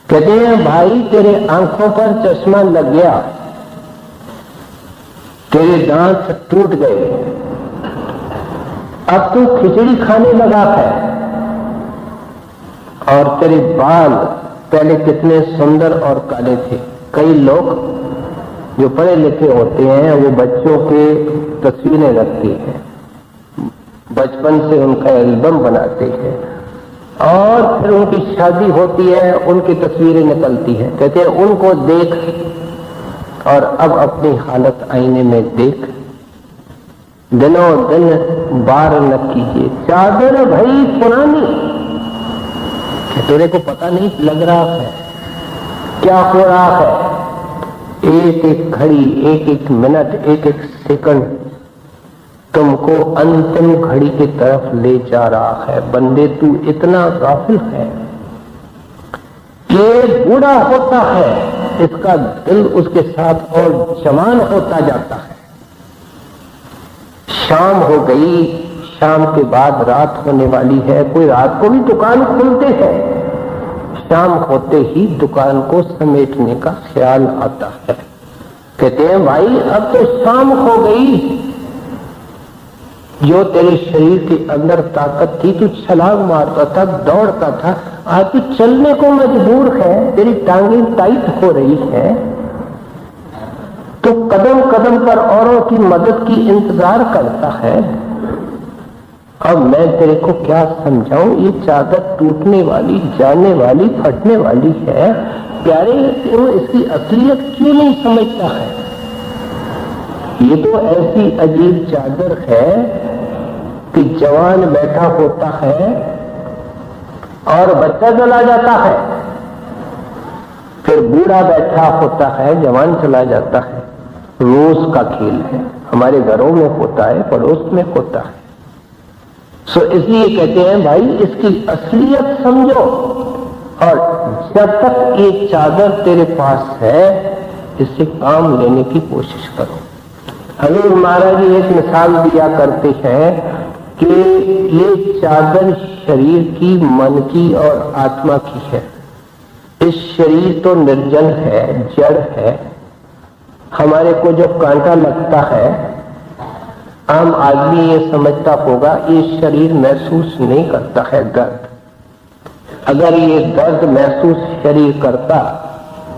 कहते हैं भाई तेरे आंखों पर चश्मा लग गया, तेरे दांत टूट गए, अब तू खिचड़ी खाने लगा है, और तेरे बाल पहले कितने सुंदर और काले थे। कई लोग जो पढ़े लिखे होते हैं वो बच्चों के तस्वीरें रखते हैं, बचपन से उनका एल्बम बनाते हैं, और फिर उनकी शादी होती है, उनकी तस्वीरें निकलती हैं। कहते हैं उनको देख और अब अपनी हालत आईने में देख, दिनों दिन बार न कीजिए। चादर भई पुरानी, तेरे को पता नहीं लग रहा है क्या हो रहा है। एक एक घड़ी, एक एक मिनट, एक एक सेकंड तुमको अंतिम घड़ी की तरफ ले जा रहा है। बंदे तू इतना गाफिल है कि बूढ़ा होता है, इसका दिल उसके साथ और जवान होता जाता है। शाम हो गई, शाम के बाद रात होने वाली है। कोई रात को भी दुकान खुलते हैं, शाम होते ही दुकान को समेटने का ख्याल आता है। कहते हैं भाई अब तो शाम हो गई, जो तेरे शरीर के अंदर ताकत थी, तू छलांग मारता था, दौड़ता था, आज तू चलने को मजबूर है, तेरी टांगें टाइट हो रही है, तो कदम कदम पर औरों की मदद की इंतजार करता है। अब मैं तेरे को क्या समझाऊं, ये चादर टूटने वाली, जाने वाली, फटने वाली है। प्यारे तू इसकी असलियत क्यों नहीं समझता है? ये तो ऐसी अजीब चादर है कि जवान बैठा होता है और बच्चा चला जाता है, फिर बूढ़ा बैठा होता है, जवान चला जाता है, रोज का खेल है। हमारे घरों में होता है, पड़ोस में होता है। सो इसलिए कहते हैं भाई इसकी असलियत समझो, और जब तक ये चादर तेरे पास है इससे काम लेने की कोशिश करो। हजूर महाराज जी एक मिसाल दिया करते हैं कि ये चादर शरीर की, मन की और आत्मा की है। इस शरीर तो निर्जल है, जड़ है। हमारे को जो कांटा लगता है, आम आदमी ये समझता होगा ये शरीर महसूस नहीं करता है दर्द। अगर ये दर्द महसूस शरीर करता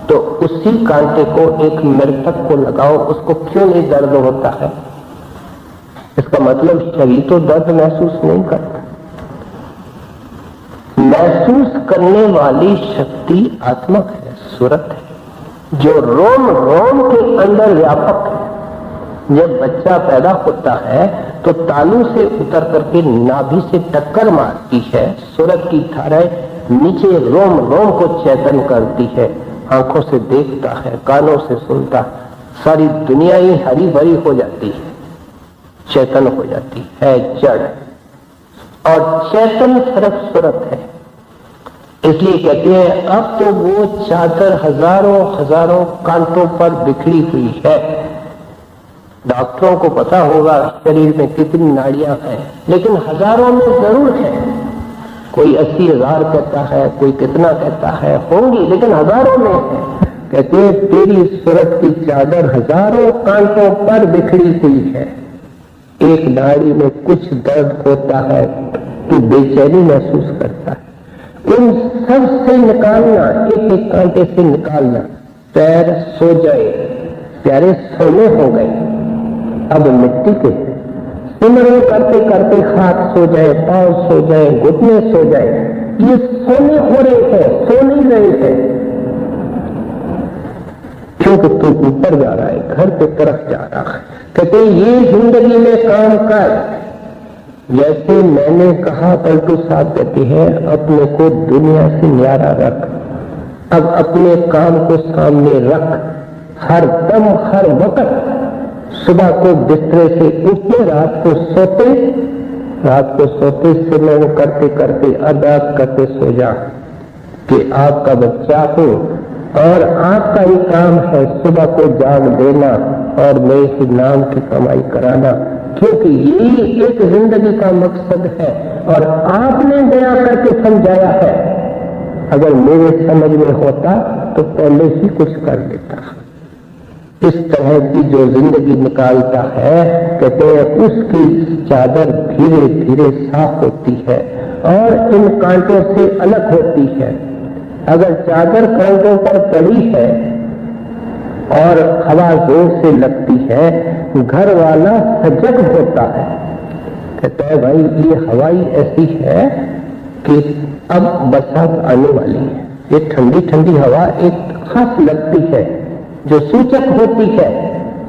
तो उसी कांटे को एक मृतक को लगाओ, उसको क्यों नहीं दर्द होता है? इसका मतलब शरीर तो दर्द महसूस नहीं करता। महसूस करने वाली शक्ति आत्मा है, सुरत है, जो रोम रोम के अंदर व्यापक है। जब बच्चा पैदा होता है तो तालू से उतर करके नाभि से टक्कर मारती है, सुरत की धाराएं नीचे रोम रोम को चेतन करती है। आंखों से देखता है, कानों से सुनता है, सारी दुनिया ही हरी भरी हो जाती है, चेतन हो जाती है, जड़। और चेतन सिर्फ सुरत है। इसलिए कहते हैं अब तो वो चादर हजारों हजारों कांटों पर बिखरी हुई है। डॉक्टरों को पता होगा शरीर में कितनी नाड़ियां हैं, लेकिन हजारों में जरूर है। कोई 80,000 कहता है, कोई कितना कहता है, होंगी, लेकिन हजारों में है। कहते हैं तेरी सूरत की चादर हजारों कांटों पर बिखरी हुई है। एक नाड़ी में कुछ दर्द होता है तो बेचैनी महसूस करता है। उन सब से निकालना, एक एक कांटे से निकालना। पैर सो जाए, प्यारे सोने हो गए, अब मिट्टी के सिमरन करते करते हाथ सो जाए, पांव सो जाए, घुटने सो जाए, ये सोने हो रहे हैं, सो नहीं रहे हैं, क्योंकि तू ऊपर जा रहा है, घर की तरफ जा रहा है। कहते ये जिंदगी में काम कर। जैसे मैंने कहा, पलटू साहब कहते हैं अपने को दुनिया से न्यारा रख। अब अपने काम को सामने रख, हर दम हर वक्त। सुबह को बिस्तरे से उठते, रात को सोते सिमरन करते करते अरदास करते सो जा कि आपका बच्चा हूं और आपका ही काम है सुबह को जाग देना और मेरे नाम की कमाई कराना, क्योंकि यही एक जिंदगी का मकसद है और आपने दया करके समझाया है। अगर मेरे समझ में होता तो पहले ही कुछ कर लेता। इस तरह की जो जिंदगी निकालता है, कहते हैं उसकी चादर धीरे धीरे साफ होती है और इन कांटों से अलग होती है। अगर चादर कांटों पर पड़ी है और हवा जोर से लगती है, घर वाला सजग होता है, कहता है भाई ये हवाई ऐसी है कि अब बरसात आने वाली है। ये ठंडी ठंडी हवा एक खास लगती है जो सूचक होती है,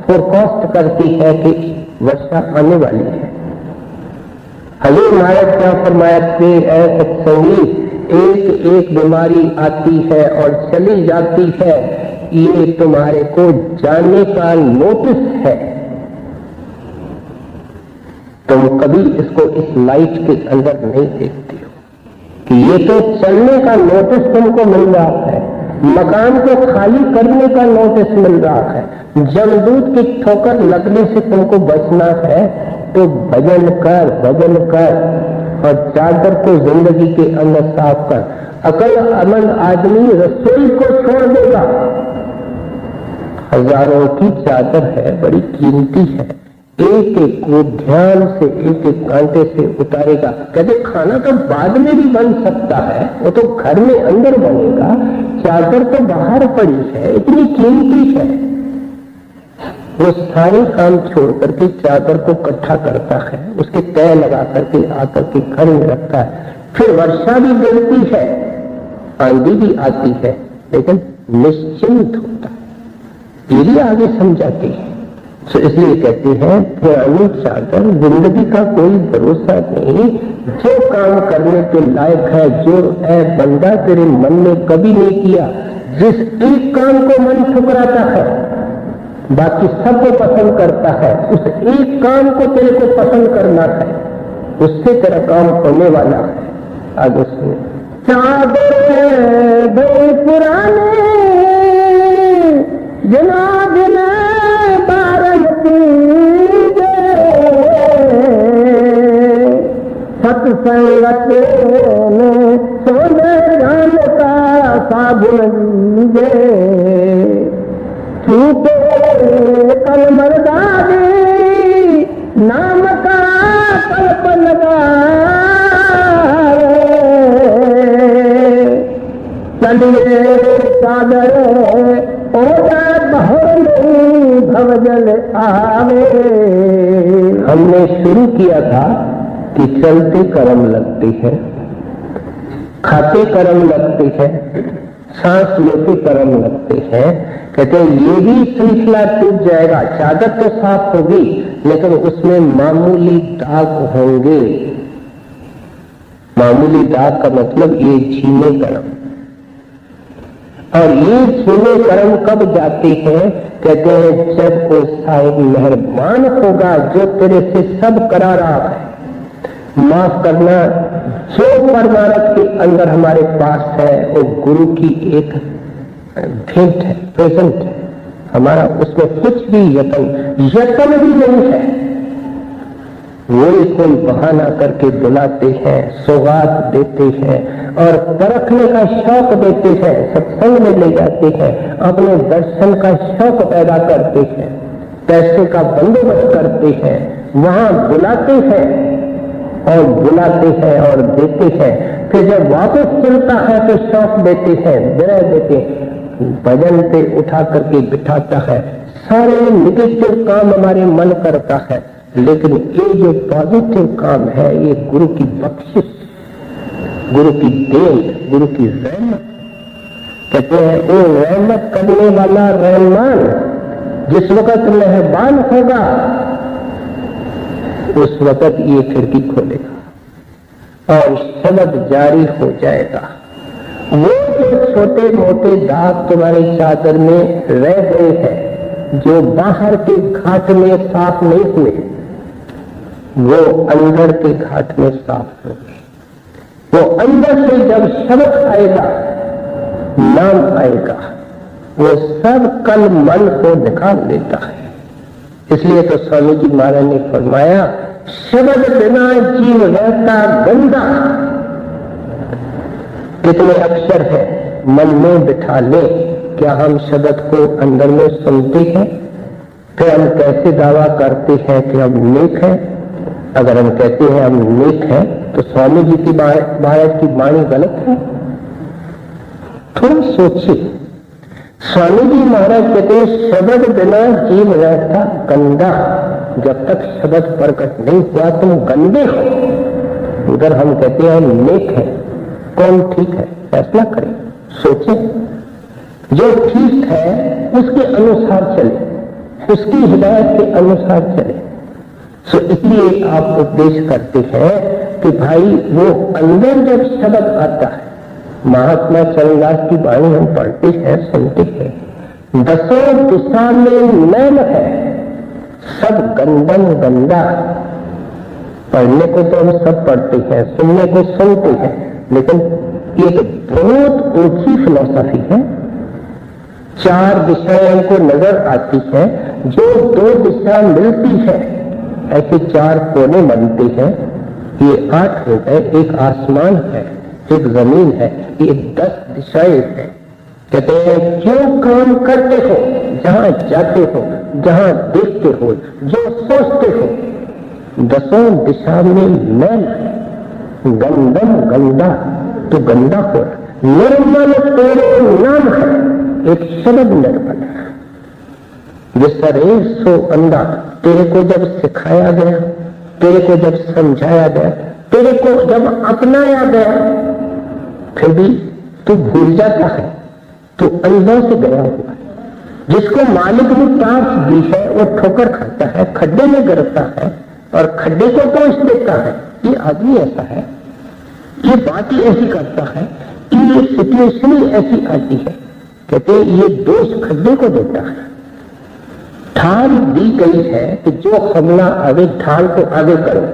फोरकास्ट करती है कि वर्षा आने वाली है। हजूर महाराज क्या फरमाया कि ऐ सत्संगी, एक एक बीमारी आती है और चली जाती है, ये तुम्हारे को जाने का नोटिस है। तुम कभी इसको इस लाइट के अंदर नहीं देखते हो कि ये तो चलने का नोटिस तुमको मिल रहा है, मकान को खाली करने का नोटिस मिल रहा है, जमदूत की ठोकर लगने से तुमको बचना है तो भजन कर और चादर को जिंदगी के अंदर साफ कर। अकलमंद आदमी रसोई को छोड़ देगा। हजारों की चादर है, बड़ी कीमती है, एक एक को ध्यान से एक एक कांटे से उतारेगा। कहते खाना तो बाद में भी बन सकता है, वो तो घर में अंदर बनेगा, चादर तो बाहर पड़ी है, इतनी कीमती है। वो सारे काम छोड़ करके चादर को इकट्ठा करता है, उसके तय लगा करके आकर के घर में रखता है। फिर वर्षा भी गिरती है, आंधी भी आती है, लेकिन निश्चिंत होता है। ये भी आगे समझाते हैं। तो इसलिए कहते हैं पुरानी चादर, जिंदगी का कोई भरोसा नहीं, जो काम करने के लायक है, जो ऐ बंदा तेरे मन में कभी नहीं किया, जिस एक काम को मन ठुकराता है, बाकी सबको पसंद करता है, उस एक काम को तेरे को पसंद करना है, उससे तेरा काम होने वाला है। आगे सुनिए। चादर बड़ी पुराने जनाब ने बारती सत्संगत में सोने जान का साबुन दीजे छूटे कल मर्दादी नाम का कल्प लगा चलिए चादर भवजल आवे। हमने शुरू किया था कि चलते कर्म लगते हैं, खाते कर्म लगते हैं, सांस लेते कर्म लगते हैं। कहते हैं ये भी सिलसिला टूट जाएगा, चादर तो साफ होगी लेकिन उसमें मामूली दाग होंगे। मामूली दाग का मतलब ये झीले कर्म, और ये झीले कर्म कब जाते हैं? कहते हैं जब कोई साहिब मेहरबान होगा जो तेरे से सब करा रहा है, माफ करना, जो परमार्थ के अंदर हमारे पास है वो गुरु की एक भेंट है, प्रेजेंट है हमारा, उसमें कुछ भी यत्न भी नहीं है। वो कोई बहाना करके बुलाते हैं, सौगात देते हैं और परखने का शौक देते हैं, सत्संग में ले जाते हैं, अपने दर्शन का शौक पैदा करते हैं, पैसे का बंदोबस्त करते हैं, वहां बुलाते हैं और बुलाते हैं और देते हैं। फिर जब वापस चलता है तो शौक देते हैं, विनय देते हैं, भजन पे उठा करके बिठाता है। सारे निगेटिव काम हमारे मन करता है, लेकिन ये जो पॉजिटिव काम है ये गुरु की बख्शिश, गुरु की देन, गुरु की रहमत। कहते हैं वो रहमत करने वाला रहमान जिस वक्त मेहरबान होगा उस वक्त ये खिड़की खोलेगा और शब्द जारी हो जाएगा। वो जो छोटे मोटे दाग तुम्हारे चादर में रह गए हैं, जो बाहर के घाट में साफ नहीं हुए, वो अंदर के घाट में साफ होंगे। वो अंदर से जब शब्द आएगा, नाम आएगा, वो सब कल मन को निकाल देता है। इसलिए तो स्वामी जी महाराज ने फरमाया शब्द बिना जीव रहता गंदा। कितने अक्षर है मन में बिठा ले, क्या हम शब्द को अंदर में सुनते हैं? फिर हम कैसे दावा करते हैं कि हम नेक हैं? अगर हम कहते हैं हम नेक हैं तो स्वामी जी की महाराज की वाणी गलत है। थोड़ा सोचिए, स्वामी जी महाराज कहते हैं शब्द बिना जीव रहता गंदा। जब तक शब्द प्रकट नहीं हुआ तुम गंदे हो। उधर हम कहते हैं हम नेक हैं, कौन ठीक है? फैसला करें, सोचें। जो ठीक है उसके अनुसार चले, उसकी हिदायत के अनुसार चले। सो इसलिए आप उपदेश करते हैं कि भाई वो अंदर जब शब्द आता है, महात्मा चरणदास की वाणी हम पढ़ते हैं, सुनते हैं, दसों दिशा में मैल है, सब गंदम गंदा। पढ़ने को तो हम सब पढ़ते हैं, सुनने को सुनते हैं, लेकिन ये तो बहुत ऊंची फिलॉसफी है। चार दिशाएं हमको नजर आती है, जो दो दिशा मिलती है ऐसे चार कोने बनते हैं। ये 8 हो गए, एक आसमान है, एक जमीन है, ये 10 दिशाएं हैं। कहते हैं क्यों काम करते हो, जहां जाते हो, जहां देखते हो, जो सोचते हो, दसों दिशा में मैल है, गंदम गंदा, तो गंदा हो। निर्मल तेरे नाम है, एक शब्द निर्मल है। विसरे सो अंधा, तेरे को जब सिखाया गया, तेरे को जब समझाया गया, तेरे को जब अपनाया गया, फिर भी तू भूल जाता है, तू अनुभव से गया हुआ है। जिसको मालिक ने टांच दी है वो ठोकर खाता है, खड्डे में गिरता है और खड्डे को तोड़ देता है। ये आदमी ऐसा है, ये बात ही ऐसी करता है कि ये सिचुएशन ही ऐसी आती है कहते हैं ये दोष खड्डे को देता है। ढाल दी गई है कि जो हमला आगे ढाल को आगे करो,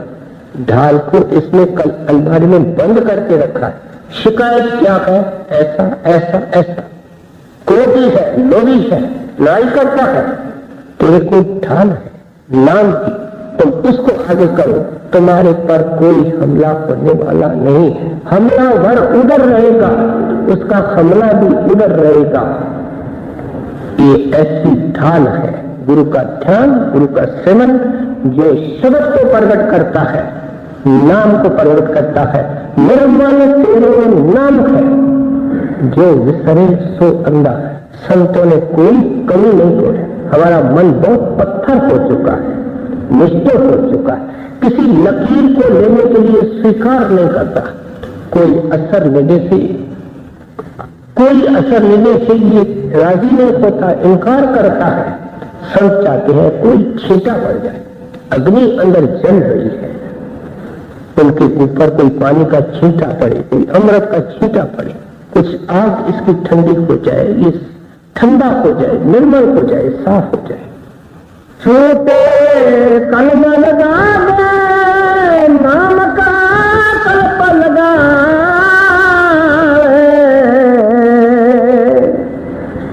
ढाल को इसने कल अलमारी में बंद करके रखा है। शिकायत क्या है? ऐसा ऐसा ऐसा, क्रोधी है, लोभी है, लड़ाई करता है। तेरे को ढाल है नाम की, तुम उसको आगे करो, तुम्हारे पर कोई हमला होने वाला नहीं। हमलावर उधर रहेगा, उसका हमला भी उधर रहेगा। ये ऐसी ढाल है गुरु का ध्यान, गुरु का सेवन, जो शब्द को प्रकट करता है, नाम को प्रकट करता है। निर्मल तेरे नाम है, जो विसरे सो अंधा। संतों ने कोई कमी नहीं छोड़ी। हमारा मन बहुत पत्थर हो चुका है, निष्ठुर हो चुका है, किसी लकीर को लेने के लिए स्वीकार नहीं करता। कोई असर लेने से ये राजी नहीं होता, इनकार करता है। संत चाहते हैं कोई छींटा पड़ जाए, अग्नि अंदर जल रही है, उनके ऊपर कोई पानी का छींटा पड़े, कोई अमृत का छींटा पड़े, कुछ आग इसकी ठंडी हो जाए, ये ठंडा हो जाए, निर्मल हो जाए, साफ हो जाए। छोटे कल्प लगा नाम का कल्प लगा,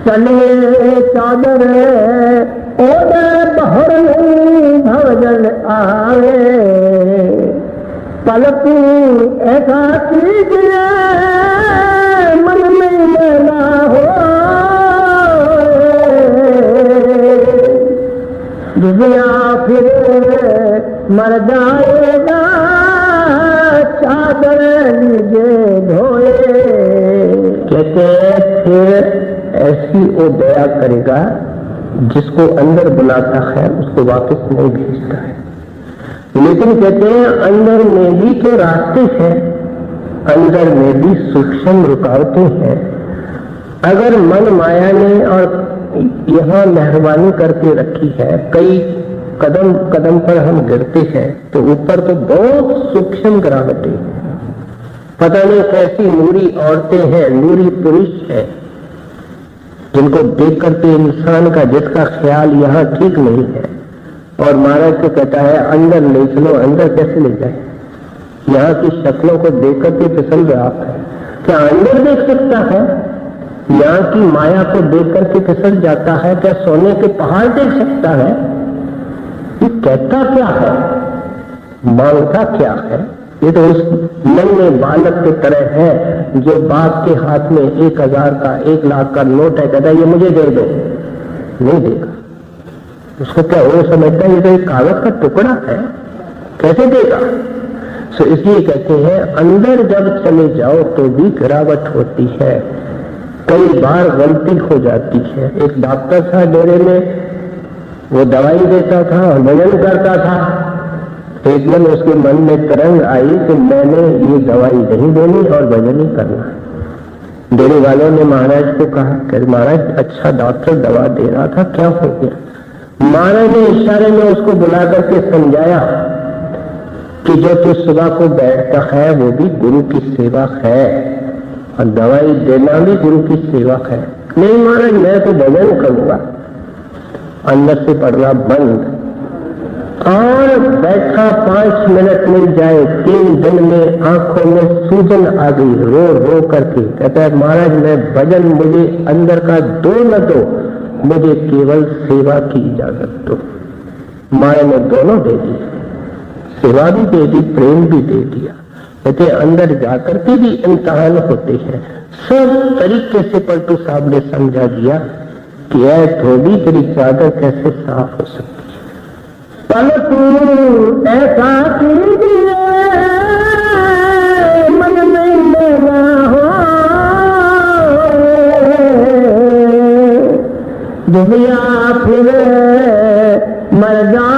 चले चादर ओढ़े बहरनी भवजल आवे। पलकू ऐसा कीजिए मन में लेना हो, दुनिया फिर मर जाएगा, चादर लीजिए धोए। कहते फिर ऐसी वो दया करेगा जिसको अंदर बुलाता है उसको वापस नहीं भेजता है। लेकिन कहते हैं अंदर में भी तो रास्ते हैं, अंदर में भी सूक्ष्म रुकावटें हैं। अगर मन माया ने और यहाँ मेहरबानी करके रखी है, कई कदम कदम पर हम गिरते हैं तो ऊपर तो बहुत सूक्ष्म गिरावटें हैं। पता नहीं कैसी नूरी औरतें हैं, नूरी पुरुष है, जिनको देख करके इंसान का जिसका ख्याल यहाँ ठीक नहीं है, और महाराज को कहता है अंदर ले चलो। अंदर कैसे ले जाए? यहाँ की शक्लों को देख करके फिसल रहा है, क्या अंदर देख सकता है? यहाँ की माया को देख करके फिसल जाता है, क्या सोने के पहाड़ देख सकता है? ये कहता क्या है, मांगता क्या है? ये तो उस नन्हे बालक की तरह है जो बाप के हाथ में 1000 का 1 लाख का नोट है, कहता है ये मुझे दे दो, नहीं देगा। उसको क्या वो समझता है ये तो एक कागज का टुकड़ा है, कैसे देगा? सो इसलिए कहते हैं अंदर जब चले जाओ तो भी गिरावट होती है, कई बार गलती हो जाती है। एक डॉक्टर था डेरे में, वो दवाई देता था और भजन करता था। एक दिन उसके मन में तरंग आई कि मैंने ये दवाई नहीं देनी और भजन ही करना। डेरे वालों ने महाराज को कहा कि महाराज अच्छा डॉक्टर दवा दे रहा था, क्या हो गया? महाराज ने इशारे में उसको बुला करके समझाया कि जो तू सुबह को बैठता है वो भी गुरु की सेवा है और दवाई देना भी गुरु की सेवा है। नहीं महाराज मैं तो भजन करूंगा। अंदर से पढ़ना बंद और बैठा 5 मिनट मिल जाए, 3 दिन में आंखों में सूजन आ गई, रो रो करके कहता है महाराज मैं भजन मुझे अंदर का दो न दो, मुझे केवल सेवा की इजाजत दो। माया ने दोनों दे दी, सेवा भी दे दी, प्रेम भी दे दिया। कहते अंदर जाकर के भी इम्तिहान होते हैं। सब तरीके से पलटू साहब ने समझा दिया कि ऐ धोबी तेरी चादर कैसे साफ हो सकती है। पलटू ऐसा कीजिए मन में लेना हो, दुनिया फिर मर जा